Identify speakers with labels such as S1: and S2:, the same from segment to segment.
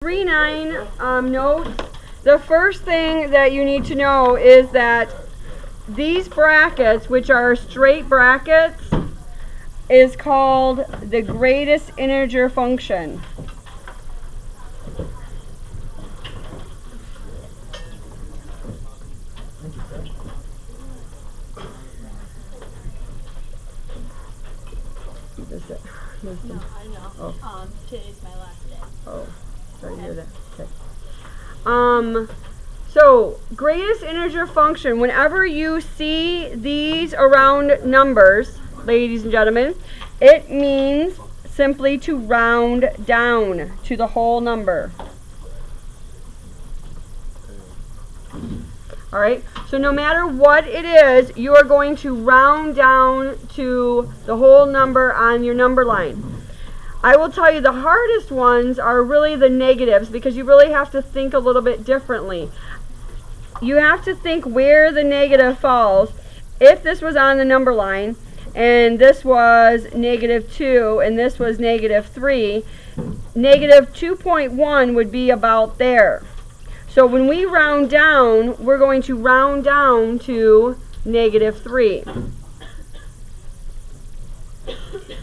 S1: 3-9 notes. The first thing that you need to know is that these brackets, which are straight brackets, is called the greatest integer function.
S2: No, I know. Oh. Today's my last day.
S1: Oh, sorry to hear that. Okay. So greatest integer function, whenever you see these around numbers, ladies and gentlemen, it means simply to round down to the whole number. All right, so no matter what it is, you are going to round down to the whole number on your number line. I will tell you the hardest ones are really the negatives, because you really have to think a little bit differently. You have to think where the negative falls. If this was on the number line, and this was -2, and this was -3, -2.1 would be about there. So when we round down, we're going to round down to -3.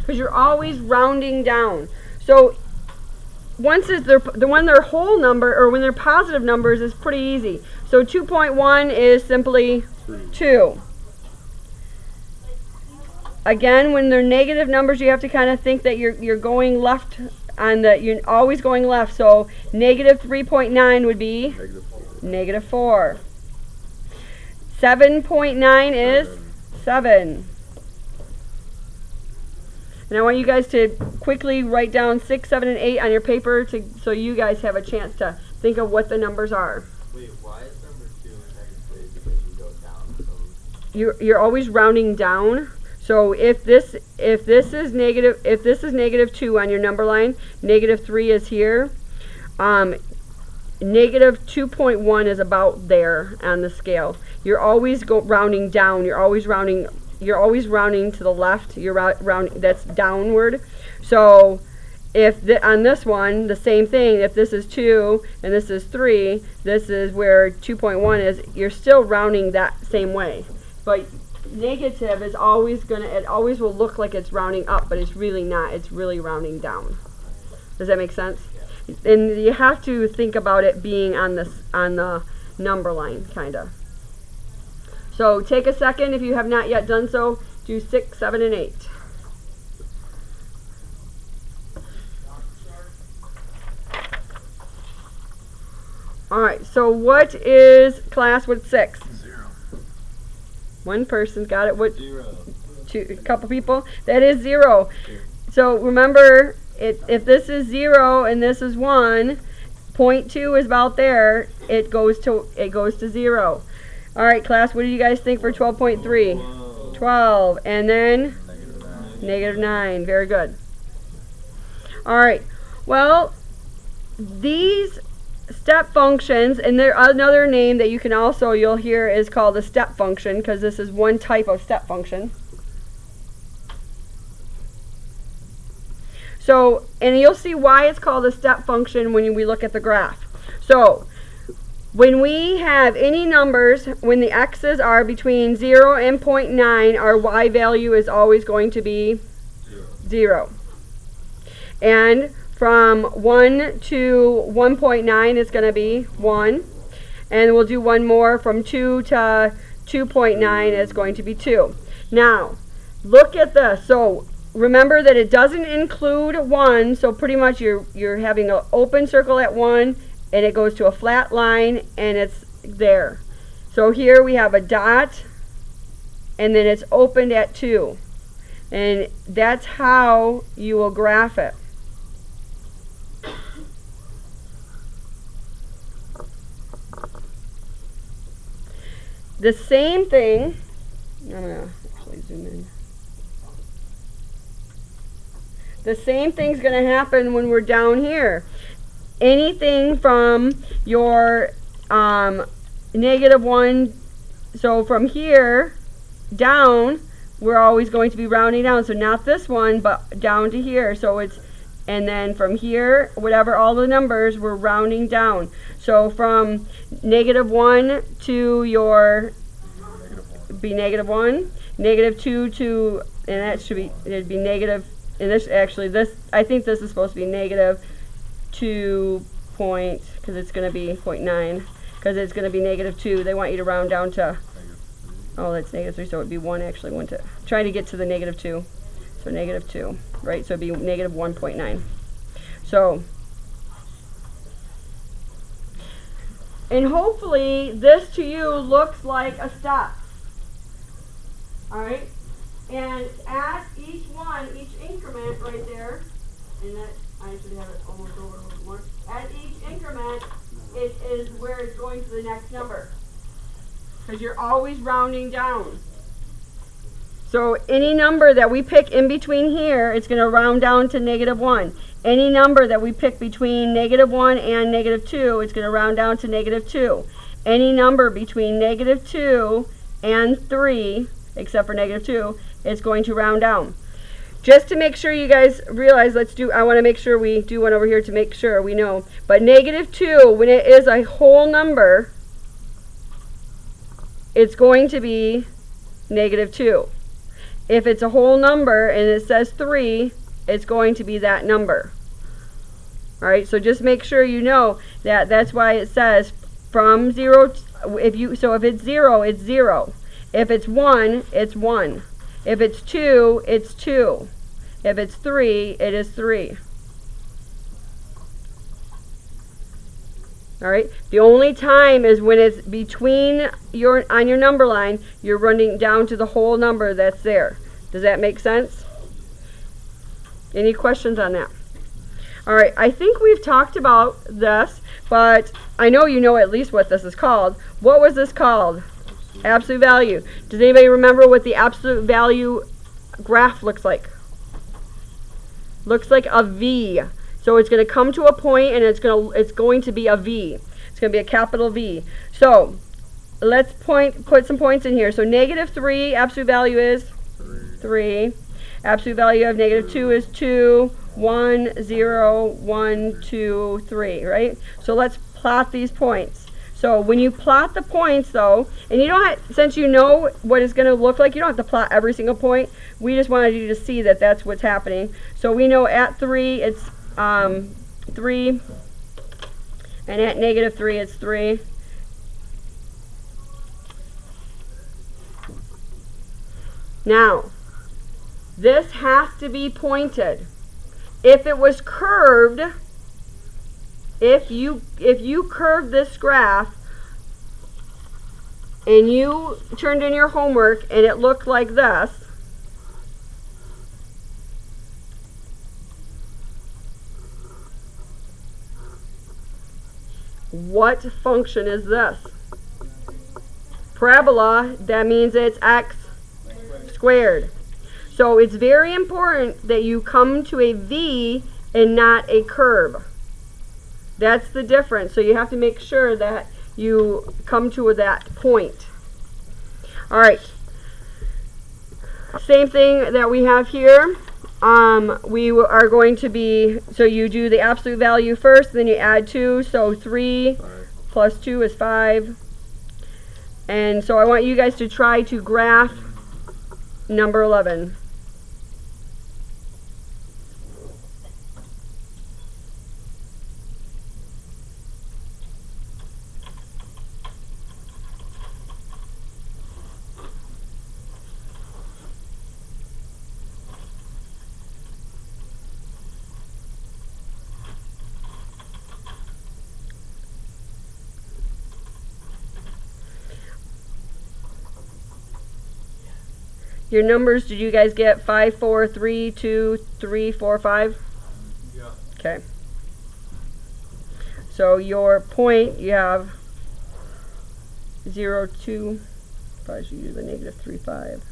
S1: Because you're always rounding down. So once when they're whole number, or when they're positive numbers, is pretty easy. So 2.1 is simply 2. Again, when they're negative numbers, you have to kind of think that you're going left on the, you're always going left. So -3.9 would be -4. 7.9 is 7. And I want you guys to quickly write down 6, 7, and 8 on your paper, so you guys have a chance to think of what the numbers are.
S3: Wait, why is number 2 in second place? Because you go down.
S1: You're always rounding down. So if this is -2 on your number line, -3 is here. -2.1 is about there on the scale. You're always rounding down. You're always rounding to the left. You're rounding, that's downward. So if on this one, the same thing, if this is 2 and this is 3, this is where 2.1 is, you're still rounding that same way. But negative is always it always will look like it's rounding up, but it's really not. It's really rounding down. Does that make sense? Yeah. And you have to think about it being on the number line, kinda. So take a second, if you have not yet done so, do 6, 7, and 8. Alright, so what is class with 6?
S3: 0.
S1: One person's got it. What?
S3: 0.
S1: A couple people? That is 0. So remember, if this is 0 and this is 1, 0.2 is about there, it goes to 0. Alright, class, what do you guys think for 12.3? 12. And then? -9. Very good. Alright, well, these step functions, and there another name that you'll hear is called a step function, because this is one type of step function. So, and you'll see why it's called a step function when we look at the graph. So, when we have any numbers, when the x's are between 0 and 0.9, our y value is always going to be 0. And from 1 to 1.9 is going to be 1. And we'll do one more. From 2 to 2.9 is going to be 2. Now, look at this. So remember that it doesn't include 1. So pretty much you're having an open circle at 1. And it goes to a flat line, and it's there. So here we have a dot, and then it's opened at 2. And that's how you will graph it. The same thing, I'm going to actually zoom in. The same thing's going to happen when we're down here. Anything from your -1, so from here down, we're always going to be rounding down. So not this one, but down to here. So it's And then from here, whatever all the numbers, we're rounding down. So from -1 to your, be -1, -2 to, and that should be, it'd be negative, and this actually, this, I think this is supposed to be -2 point, because it's going to be 0.9, because it's going to be -2. They want you to round down to, oh, that's -3, so it'd be 1 actually, trying to get to the -2. So -2, right? So it'd be -1.9. So, and hopefully this to you looks like a step. Alright? And at each one, each increment right there, and that, I should have it almost over a little more. At each increment, it is where it's going to the next number. Because you're always rounding down. So any number that we pick in between here, it's going to round down to -1. Any number that we pick between -1 and -2, it's going to round down to -2. Any number between -2 and 3, except for -2, it's going to round down. Just to make sure you guys realize, I want to make sure we do one over here to make sure we know. But -2, when it is a whole number, it's going to be -2. If it's a whole number and it says 3, it's going to be that number. Alright, so just make sure you know that that's why it says from 0, so if it's 0, it's 0. If it's 1, it's 1. If it's 2, it's 2. If it's 3, it is 3. Alright, the only time is when it's between on your number line, you're running down to the whole number that's there. Does that make sense? Any questions on that? Alright, I think we've talked about this, but I know you know at least what this is called. What was this called? Absolute value. Does anybody remember what the absolute value graph looks like? Looks like a V. So it's going to come to a point and it's going to be a V. It's going to be a capital V. So let's put some points in here. So -3, absolute value is 3. Absolute value of -2 is 2. 1, 0, 1, 2, 3, right? So let's plot these points. So when you plot the points though, and you don't have, since you know what it's going to look like, you don't have to plot every single point. We just wanted you to see that that's what's happening. So we know at 3 it's 3, and at -3 it's 3. Now, this has to be pointed. If it was curved, if you curved this graph and you turned in your homework and it looked like this, what function is this? Parabola, that means it's x squared. So it's very important that you come to a V and not a curve. That's the difference. So you have to make sure that you come to that point. Alright. Same thing that we have here. We are going to be, so you do the absolute value first, then you add 2. So 3 plus 2 is 5. And so I want you guys to try to graph number 11. Your numbers, did you guys get 5, 4, 3, 2, 3, 4, 5?
S3: Yeah.
S1: Okay. So your point, you have 0, 2, probably should use the -3, 5.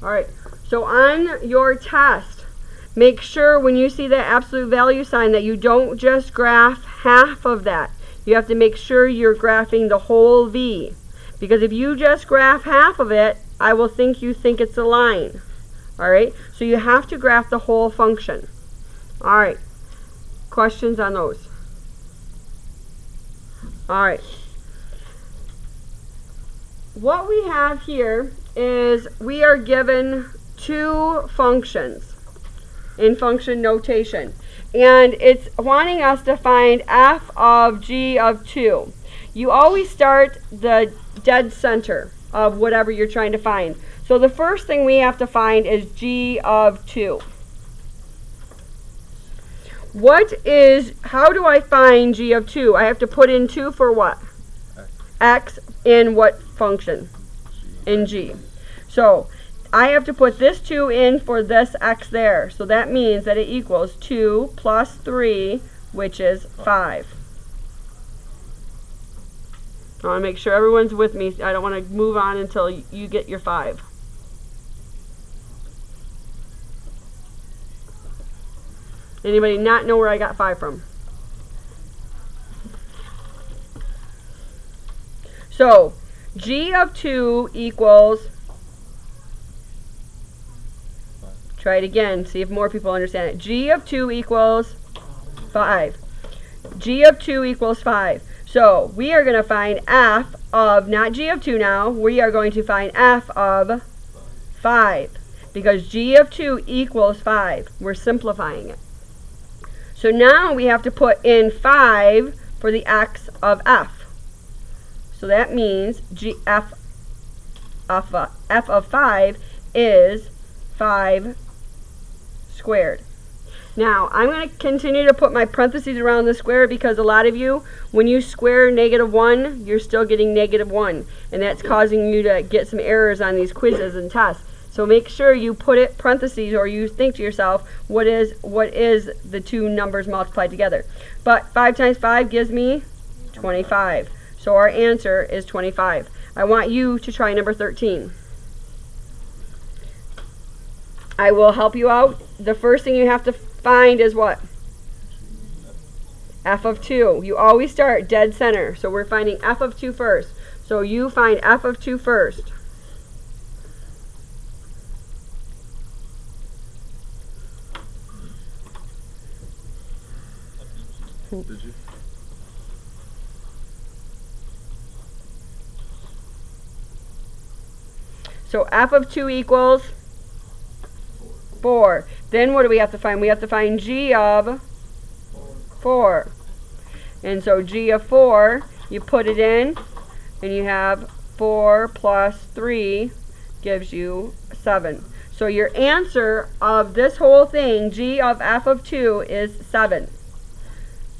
S1: Alright, so on your test, make sure when you see that absolute value sign that you don't just graph half of that. You have to make sure you're graphing the whole v. Because if you just graph half of it, I will think you think it's a line. Alright, so you have to graph the whole function. Alright, questions on those? Alright. What we have here is we are given two functions in function notation. And it's wanting us to find f of g of 2. You always start the dead center of whatever you're trying to find. So the first thing we have to find is g of 2. How do I find g of 2? I have to put in 2 for what? X in what function? In g. So I have to put this 2 in for this x there. So that means that it equals 2 plus 3, which is 5. I want to make sure everyone's with me. I don't want to move on until you get your 5. Anybody not know where I got 5 from? So, g of 2 equals, try it again, see if more people understand it. G of 2 equals 5. G of 2 equals 5. So, we are going to find f of, not g of 2 now, we are going to find f of 5. Because g of 2 equals 5. We're simplifying it. So now we have to put in 5 for the x of f. So that means f of 5 is 5 squared. Now, I'm going to continue to put my parentheses around the square because a lot of you, when you square -1, you're still getting -1. And that's causing you to get some errors on these quizzes and tests. So make sure you put it parentheses, or you think to yourself, what is the two numbers multiplied together? But 5 times 5 gives me 25. So our answer is 25. I want you to try number 13. I will help you out. The first thing you have to find is what? F of 2. You always start dead center. So we're finding f of 2 first. So you find f of 2 first.
S4: Did you?
S1: So f of 2 equals 4. Then what do we have to find? We have to find g of 4. And so g of 4, you put it in, and you have 4 plus 3 gives you 7. So your answer of this whole thing, g of f of 2, is 7.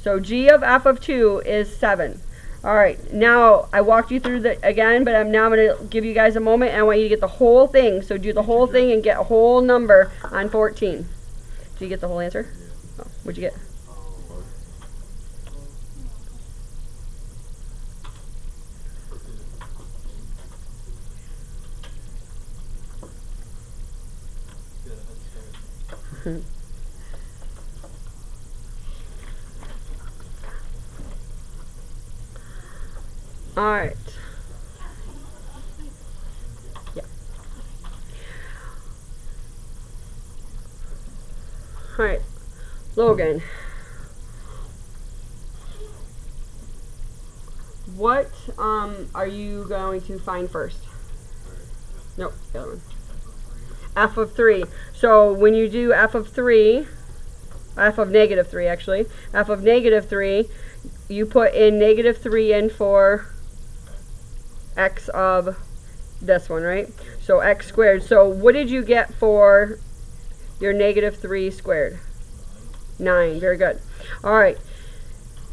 S1: So g of f of 2 is 7. Alright, now I walked you through that again, but I'm now going to give you guys a moment, and I want you to get the whole thing. So do the whole thing and get a whole number on 14. Did you get the whole answer? Oh, what'd you get? Alright. Yeah. Alright. Logan. What are you going to find first? Nope, the other one. F of 3. So when you do f of 3, f of -3 actually, f of -3, you put in -3 in for x of this one, right? So x squared. So what did you get for your -3 squared? 9. Very good. Alright.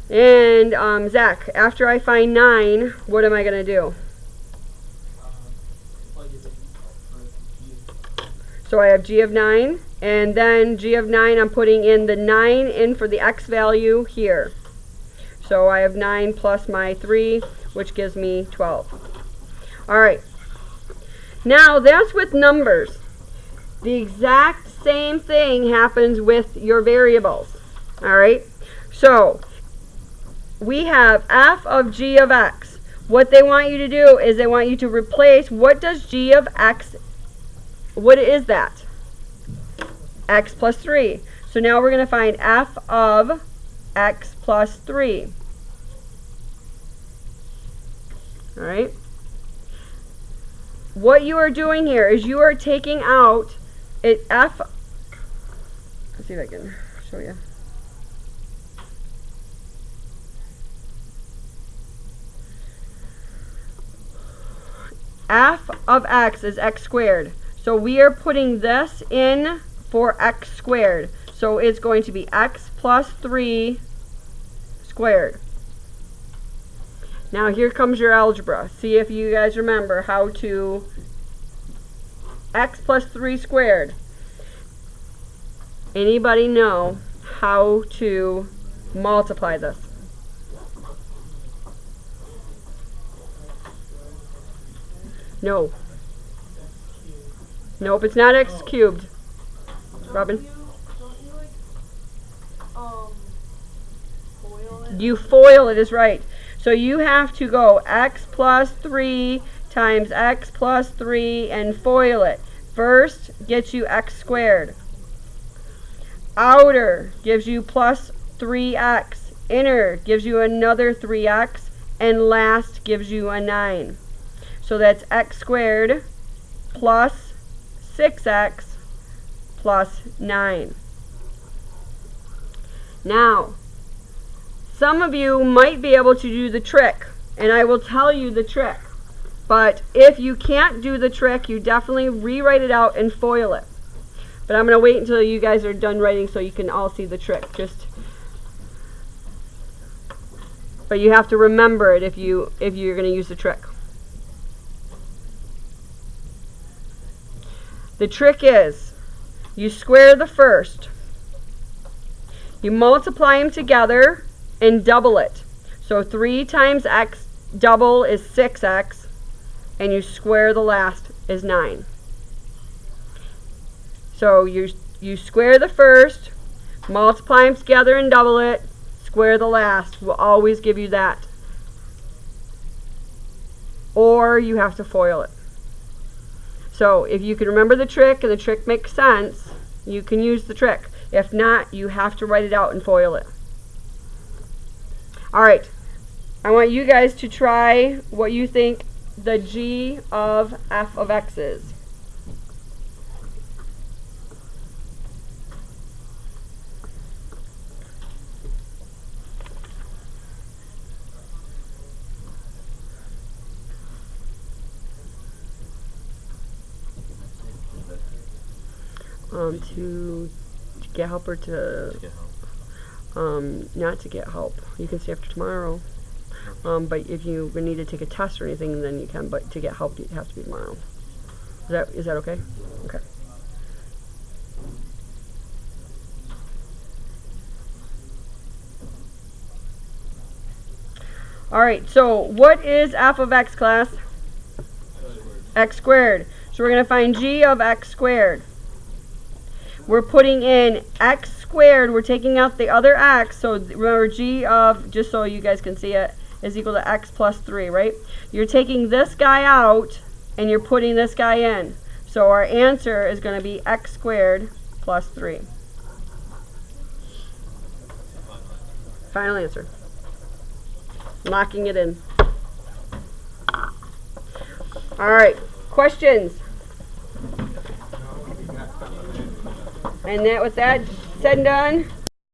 S1: And Zach, after I find 9, what am I going to do? So I have g of 9, and then g of 9, I'm putting in the 9 in for the x value here. So I have 9 plus my 3, which gives me 12. Alright. Now that's with numbers. The exact same thing happens with your variables. All right? So, we have f of g of x. What they want you to do is they want you to replace, what does g of x, what is that? X plus 3. So now we're going to find f of x plus 3. All right? What you are doing here is you are taking out it f. Let's see if I can show you. F of x is x squared. So we are putting this in for x squared. So it's going to be x plus 3 squared. Now here comes your algebra. See if you guys remember how to x plus 3 squared. Anybody know how to multiply this? No. Nope, it's not x cubed. Robin?
S2: Don't you foil it?
S1: You foil it is right. So you have to go x plus 3 times x plus 3 and foil it. First gets you x squared. Outer gives you plus 3x. Inner gives you another 3x. And last gives you a 9. So that's x squared plus 6x plus 9. Now, some of you might be able to do the trick, and I will tell you the trick. But if you can't do the trick, you definitely rewrite it out and foil it. But I'm going to wait until you guys are done writing so you can all see the trick. But you have to remember it if you're going to use the trick. The trick is, you square the first, you multiply them together, and double it. So 3 times x double is 6x, and you square the last is 9. So you square the first, multiply them together and double it, square the last. Will always give you that. Or you have to foil it. So if you can remember the trick and the trick makes sense, you can use the trick. If not, you have to write it out and foil it. Alright, I want you guys to try what you think the g of f of x is. To get help or to not to get help. You can see after tomorrow. But if you need to take a test or anything, then you can. But to get help, it has to be tomorrow. Is that okay? Okay. All right. So what is f of x, class? X squared. So we're going to find g of x squared. We're putting in x squared. We're taking out the other x. So remember, g of, just so you guys can see it, is equal to x plus 3, right? You're taking this guy out, and you're putting this guy in. So our answer is going to be x squared plus 3. Final answer. Locking it in. All right. Questions? And with that said and done,